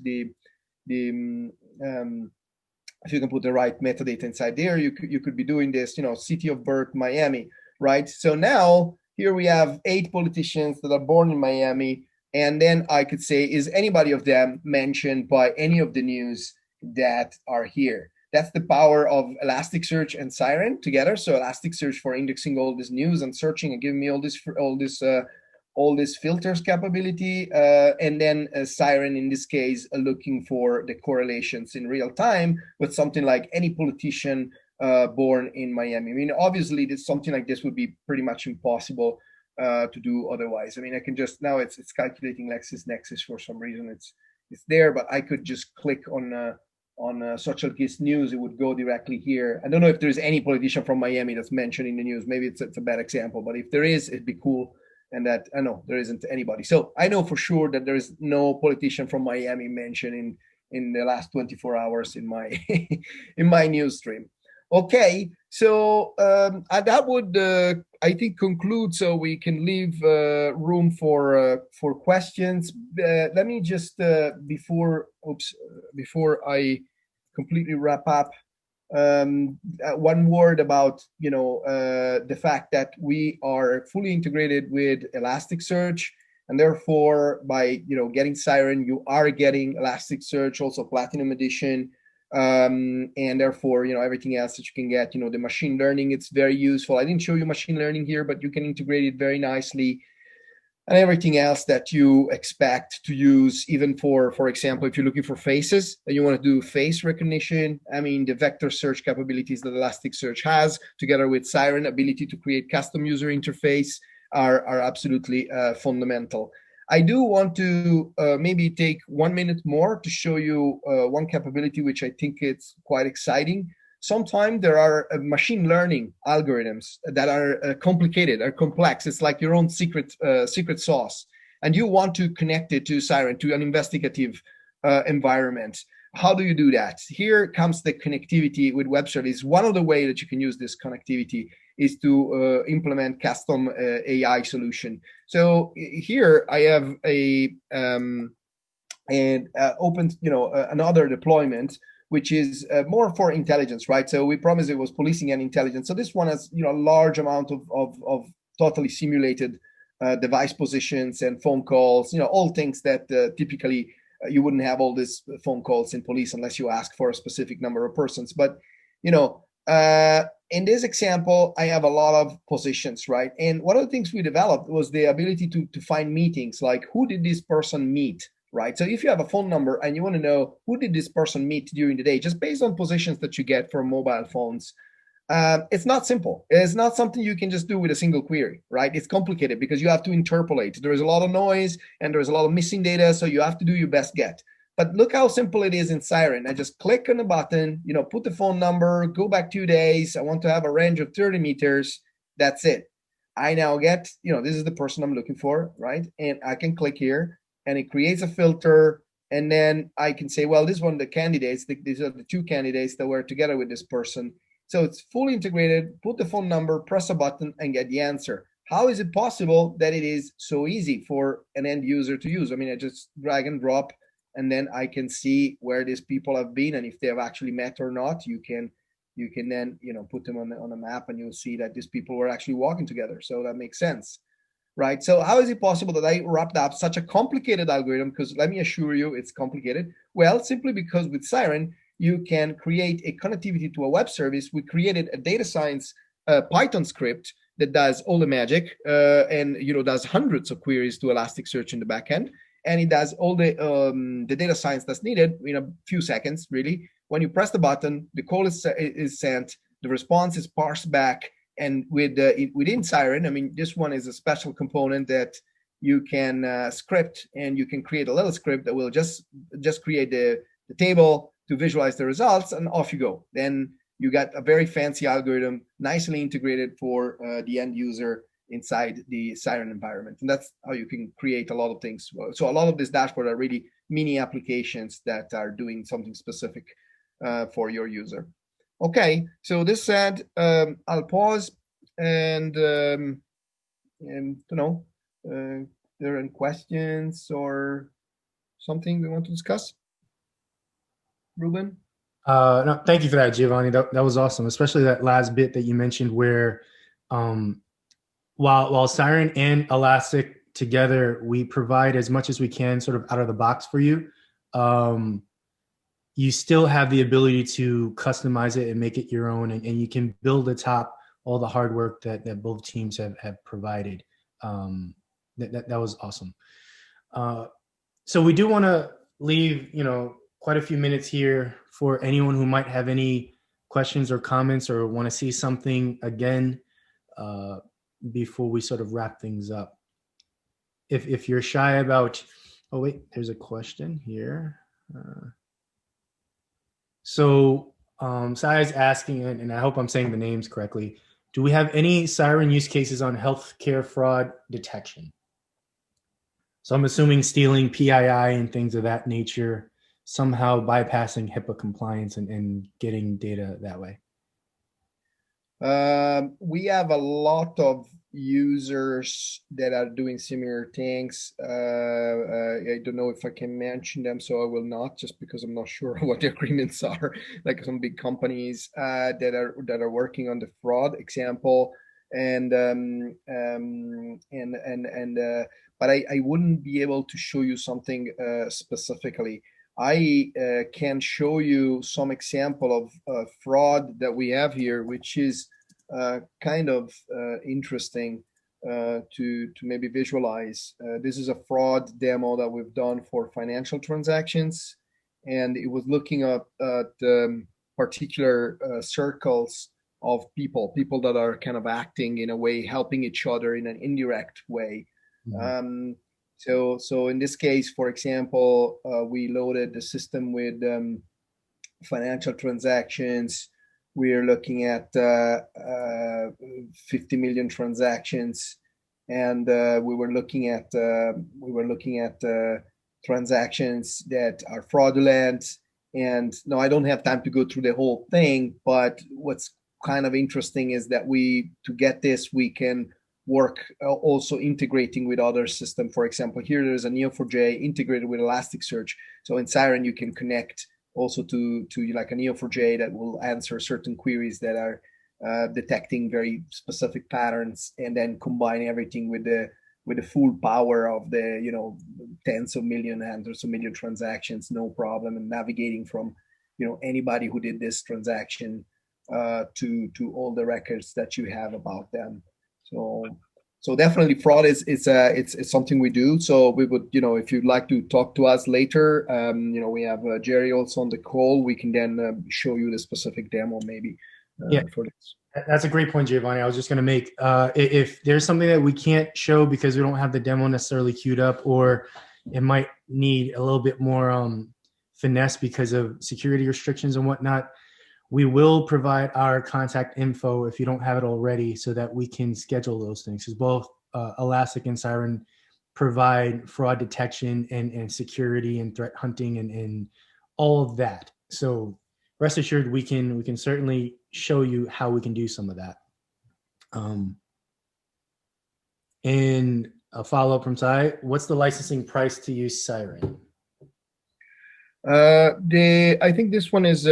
Speaker 2: the right metadata inside there. You could be doing this, city of birth Miami, right? So now here we have 8 politicians that are born in Miami, and then I could say, is anybody of them mentioned by any of the news that are here? That's the power of Elasticsearch and Siren together. So Elasticsearch for indexing all this news and searching and giving me all this filters capability, and then Siren in this case looking for the correlations in real time with something like any politician born in Miami. I mean, obviously, something like this would be pretty much impossible to do otherwise. I mean, I can just now it's calculating LexisNexis for some reason. It's there, but I could just click on social gist news. It would go directly here. I don't know if there's any politician from Miami that's mentioned in the news. Maybe it's a bad example, but if there is, it'd be cool. And that I know there isn't anybody. So I know for sure that there is no politician from Miami mentioned in the last 24 hours in my in my news stream. Okay, so that would I think conclude, so we can leave room for questions. Let me just before I completely wrap up, one word about the fact that we are fully integrated with Elasticsearch, and therefore by getting Siren, you are getting Elasticsearch also Platinum Edition, and therefore everything else that you can get, the machine learning, it's very useful. I didn't show you machine learning here, but you can integrate it very nicely, and everything else that you expect to use, even for example, if you're looking for faces and you want to do face recognition. I mean, the vector search capabilities that Elasticsearch has, together with Siren ability to create custom user interface, are absolutely fundamental. I do want to maybe take 1 minute more to show you one capability which I think it's quite exciting. Sometimes there are machine learning algorithms that are complicated, are complex. It's like your own secret sauce, and you want to connect it to Siren, to an investigative environment. How do you do that? Here comes the connectivity with web service. One of the ways that you can use this connectivity is to implement custom AI solution. So here I have opened another deployment, which is more for intelligence, right? So we promised it was policing and intelligence. So this one has a large amount of totally simulated device positions and phone calls, all things that typically you wouldn't have all these phone calls in police unless you ask for a specific number of persons. But in this example, I have a lot of positions, right? And one of the things we developed was the ability to find meetings, like who did this person meet, right? So if you have a phone number and you want to know who did this person meet during the day, just based on positions that you get from mobile phones, it's not simple. It's not something you can just do with a single query, right? It's complicated because you have to interpolate. There is a lot of noise and there's a lot of missing data, so you have to do your best get. But look how simple it is in Siren. I just click on the button, put the phone number, go back 2 days. I want to have a range of 30 meters. That's it. I now get, this is the person I'm looking for, right? And I can click here and it creates a filter. And then I can say, well, this is one of the candidates. These are the 2 candidates that were together with this person. So it's fully integrated. Put the phone number, press a button, and get the answer. How is it possible that it is so easy for an end user to use? I mean, I just drag and drop, and then I can see where these people have been and if they have actually met or not. You can then put them on a map, and you'll see that these people were actually walking together. So that makes sense, right? So how is it possible that I wrapped up such a complicated algorithm? Because let me assure you, it's complicated. Well, simply because with Siren, you can create a connectivity to a web service. We created a data science Python script that does all the magic and does hundreds of queries to Elasticsearch in the backend. And it does all the data science that's needed in a few seconds, really. When you press the button, the call is sent, the response is parsed back, and within Siren, I mean, this one is a special component that you can script, and you can create a little script that will just create the table to visualize the results, and off you go. Then you got a very fancy algorithm, nicely integrated for the end user, inside the Siren environment. And that's how you can create a lot of things. So a lot of these dashboards are really mini applications that are doing something specific for your user. Okay, so this said, I'll pause and there are any questions or something we want to discuss? Ruben?
Speaker 1: No, thank you for that, Giovanni. That was awesome, especially that last bit that you mentioned where um, while Siren and Elastic together, we provide as much as we can sort of out of the box for you. Um, you still have the ability to customize it and make it your own, and you can build atop all the hard work that both teams have provided. That was awesome. So we do want to leave, quite a few minutes here for anyone who might have any questions or comments or want to see something again before we sort of wrap things up. If you're shy about, oh wait, there's a question here. Sai is asking, and I hope I'm saying the names correctly. Do we have any Siren use cases on healthcare fraud detection? So I'm assuming stealing PII and things of that nature, somehow bypassing HIPAA compliance and getting data that way.
Speaker 2: We have a lot of users that are doing similar things. I don't know if I can mention them, so I will not, just because I'm not sure what the agreements are. Like some big companies that are working on the fraud example, but I wouldn't be able to show you something specifically. I can show you some example of fraud that we have here, which is kind of interesting to maybe visualize. This is a fraud demo that we've done for financial transactions, and it was looking at particular circles of people that are kind of acting in a way, helping each other in an indirect way. Mm-hmm. So in this case, for example, we loaded the system with financial transactions. We're looking at 50 million transactions, and we were looking at transactions that are fraudulent. And no, I don't have time to go through the whole thing, but what's kind of interesting is that to get this, we can work also integrating with other systems. For example, here there's a Neo4j integrated with Elasticsearch. So in Siren, you can connect also to like a Neo4j that will answer certain queries that are detecting very specific patterns, and then combine everything with the full power of the tens of million, hundreds of million transactions, no problem, and navigating from anybody who did this transaction to all the records that you have about them. So definitely fraud is it's something we do. So we would, if you'd like to talk to us later, we have Jerry also on the call. We can then show you the specific demo maybe for this.
Speaker 1: That's a great point, Giovanni. I was just going to make, if there's something that we can't show because we don't have the demo necessarily queued up, or it might need a little bit more finesse because of security restrictions and whatnot, we will provide our contact info if you don't have it already, so that we can schedule those things. Because both Elastic and Siren provide fraud detection and security and threat hunting and all of that. So rest assured, we can certainly show you how we can do some of that. And a follow-up from Sai, what's the licensing price to use Siren?
Speaker 2: I think this one is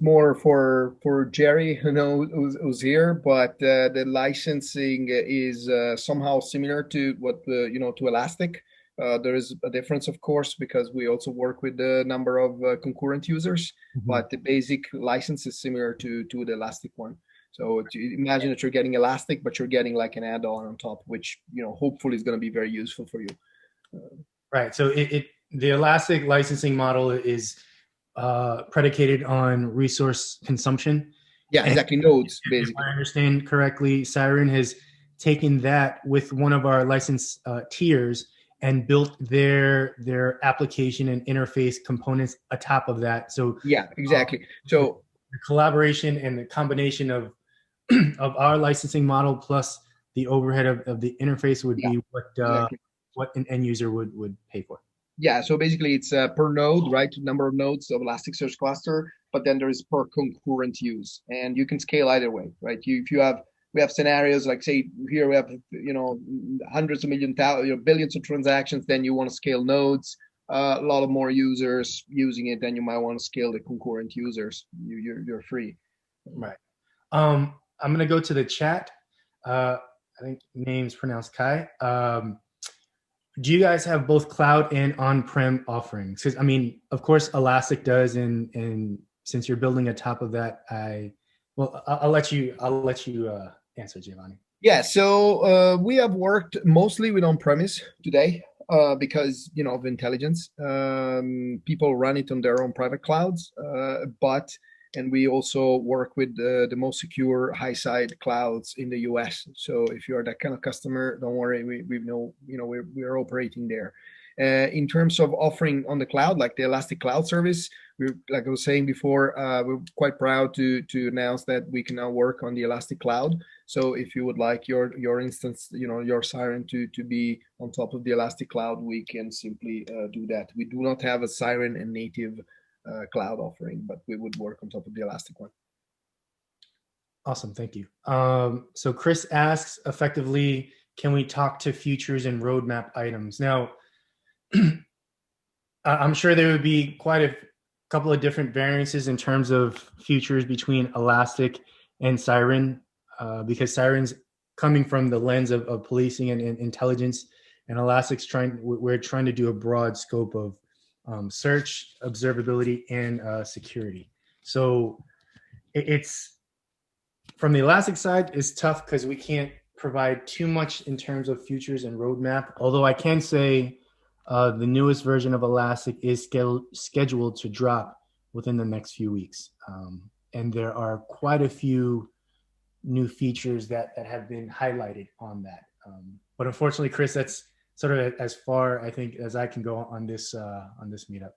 Speaker 2: more for Jerry, who's here, but the licensing is somehow similar to what to Elastic. There is a difference, of course, because we also work with the number of concurrent users, mm-hmm. But the basic license is similar to the Elastic one. So imagine that you're getting Elastic, but you're getting like an add-on on top, which hopefully is going to be very useful for you.
Speaker 1: Right. So the Elastic licensing model is predicated on resource consumption.
Speaker 2: Yeah, exactly. Nodes, basically.
Speaker 1: If I understand correctly, Siren has taken that with one of our license tiers and built their application and interface components atop of that. So
Speaker 2: yeah, exactly. So
Speaker 1: the collaboration and the combination of our licensing model plus the overhead of the interface would
Speaker 2: Yeah,
Speaker 1: be
Speaker 2: exactly.
Speaker 1: what an end user would pay for.
Speaker 2: Yeah, so basically it's per node, right? Number of nodes of Elasticsearch cluster, but then there is per concurrent use, and you can scale either way, right? If you have, we have scenarios like, say here we have, hundreds of billions of transactions, then you want to scale nodes, a lot of more users using it, then you might want to scale the concurrent users. You're free.
Speaker 1: Right. I'm gonna go to the chat. I think name's pronounced Kai. Do you guys have both cloud and on-prem offerings? Because I mean, of course, Elastic does, and since you're building on top of that, I'll let you answer, Giovanni.
Speaker 2: Yeah, so we have worked mostly with on-premise today because of intelligence. People run it on their own private clouds, but and we also work with the most secure high-side clouds in the US. So if you are that kind of customer, don't worry, we know we're operating there. In terms of offering on the cloud, like the Elastic Cloud Service, like I was saying before, we're quite proud to announce that we can now work on the Elastic Cloud. So if you would like your instance, your Siren to be on top of the Elastic Cloud, we can simply do that. We do not have a Siren and native cloud offering, but we would work on top of the Elastic one.
Speaker 1: Awesome, thank you. So Chris asks, effectively, can we talk to futures and roadmap items? Now, I'm sure there would be quite a couple of different variances in terms of futures between Elastic and Siren, because Siren's coming from the lens of policing and intelligence, and Elastic's we're trying to do a broad scope of search, observability, and security. So it's from the Elastic side, it's tough because we can't provide too much in terms of futures and roadmap. Although I can say the newest version of Elastic is scheduled to drop within the next few weeks. And there are quite a few new features that have been highlighted on that. But unfortunately, Chris, that's sort of as far, I think, as I can go on this meetup.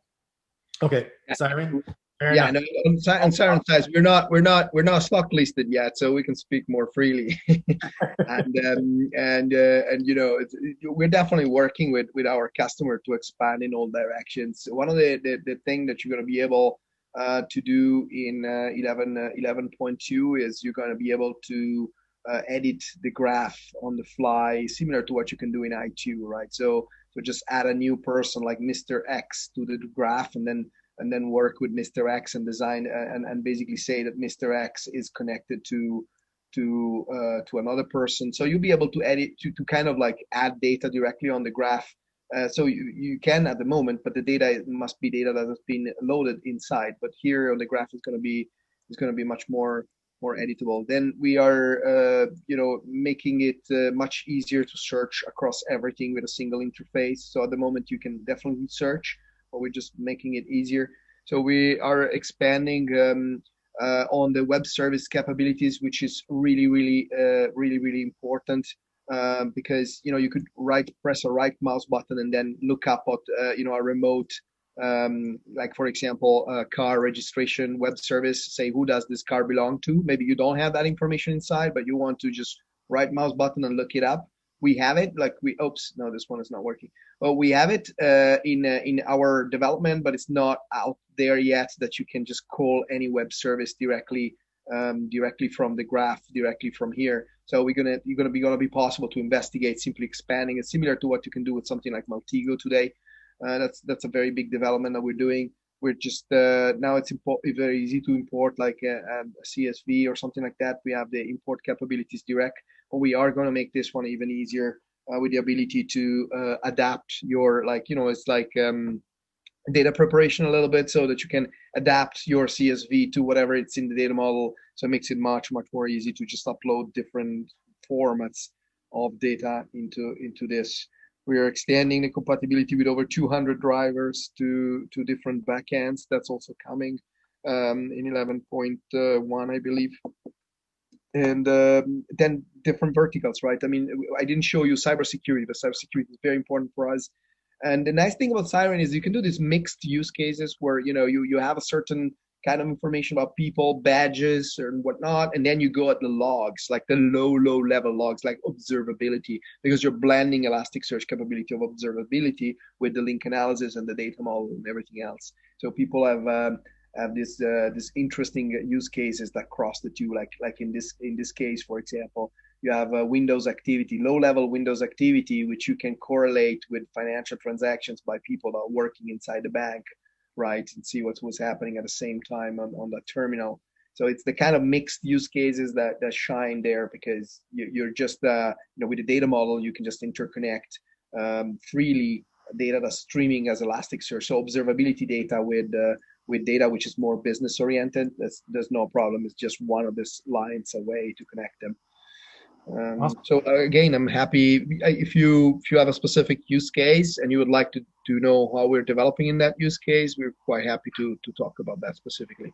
Speaker 1: Okay, Siren. Fair
Speaker 2: Yeah,
Speaker 1: enough.
Speaker 2: no, on Siren size, we're not stock listed yet, so we can speak more freely. We're definitely working with our customer to expand in all directions. One of the thing that you're going to be able to do in 11.2 is you're going to be able to edit the graph on the fly, similar to what you can do in I2, right? So just add a new person like Mr. X to the graph, and then work with Mr. X and design and basically say that Mr. X is connected to another person. So you'll be able to edit to kind of like add data directly on the graph. So you can at the moment, but the data must be data that has been loaded inside. But here on the graph is going to be much more editable. Then we are making it much easier to search across everything with a single interface. So at the moment you can definitely search, but we're just making it easier. So we are expanding on the web service capabilities, which is really important because you could press a right mouse button and then look up at a remote, like for example, a car registration web service. Say, who does this car belong to? Maybe you don't have that information inside, but you want to just right mouse button and look it up. We have it, oops, no, this one is not working. Well, we have it in our development, but it's not out there yet that you can just call any web service directly from the graph, directly from here. So you're gonna be possible to investigate simply expanding it, similar to what you can do with something like Maltigo today. That's a very big development that we're doing. We're just now it's very easy to import like a CSV or something like that. We have the import capabilities direct, but we are going to make this one even easier with the ability to adapt your it's like data preparation a little bit, so that you can adapt your CSV to whatever it's in the data model. So it makes it much more easy to just upload different formats of data into this. We are extending the compatibility with over 200 drivers to different backends. That's also coming in 11.1, I believe. And then different verticals, right? I mean, I didn't show you cybersecurity, but cybersecurity is very important for us. And the nice thing about Siren is you can do these mixed use cases where you have a certain kind of information about people, badges, and whatnot. And then you go at the logs, like the low level logs, like observability, because you're blending Elasticsearch capability of observability with the link analysis and the data model and everything else. So people have this interesting use cases that cross the two, like in this case, for example, you have Windows activity, low level Windows activity, which you can correlate with financial transactions by people that are working inside the bank, right? And see what was happening at the same time on the terminal. So it's the kind of mixed use cases that shine there, because you're just, with the data model, you can just interconnect freely data that's streaming as Elasticsearch. So observability data with data which is more business oriented, there's no problem. It's just one of these lines away to connect them.
Speaker 1: Awesome.
Speaker 2: So again, I'm happy if you have a specific use case and you would like to know how we're developing in that use case, we're quite happy to talk about that specifically.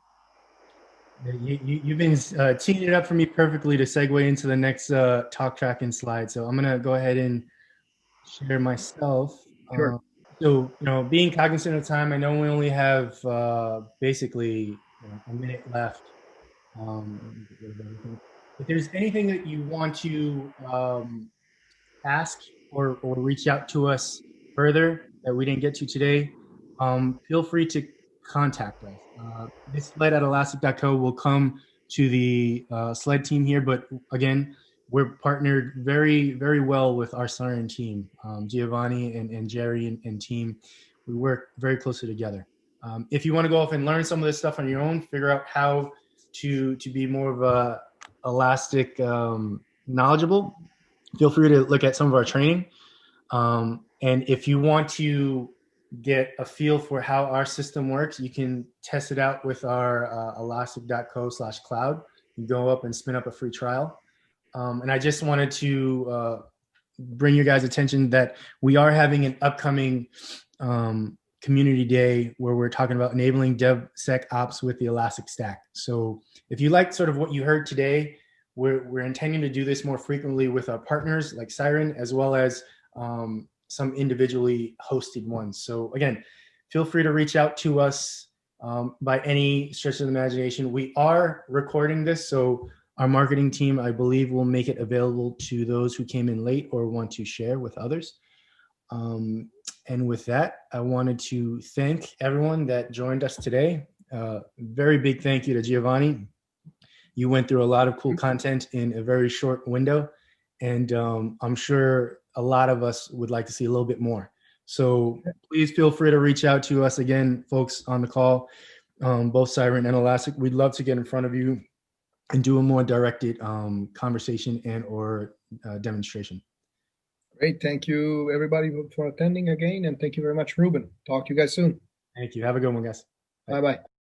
Speaker 1: You've been teeing it up for me perfectly to segue into the next talk track and slide. So I'm gonna go ahead and share myself.
Speaker 2: Sure.
Speaker 1: So being cognizant of time, I know we only have basically a minute left. Let me get rid of everything. If there's anything that you want to ask or reach out to us further that we didn't get to today, feel free to contact us. This sled at elastic.co will come to the sled team here, but again, we're partnered very, very well with our Siren team, Giovanni and Jerry and team. We work very closely together. If you want to go off and learn some of this stuff on your own, figure out how to be more of a elastic knowledgeable, feel free to look at some of our training. And if you want to get a feel for how our system works, you can test it out with our elastic.co/cloud. You go up and spin up a free trial. And I just wanted to bring your guys' attention that we are having an upcoming community day where we're talking about enabling DevSecOps with the Elastic Stack. So if you like sort of what you heard today, we're intending to do this more frequently with our partners like Siren, as well as some individually hosted ones. So again, feel free to reach out to us by any stretch of the imagination. We are recording this, so our marketing team, I believe, will make it available to those who came in late or want to share with others. And with that, I wanted to thank everyone that joined us today. Very big thank you to Giovanni. You went through a lot of cool content in a very short window, and I'm sure a lot of us would like to see a little bit more. So please feel free to reach out to us again, folks on the call, both Siren and Elastic. We'd love to get in front of you and do a more directed conversation and or demonstration.
Speaker 2: Great. Thank you, everybody, for attending again. And thank you very much, Ruben. Talk to you guys soon.
Speaker 1: Thank you. Have a good one, guys.
Speaker 2: Bye-bye.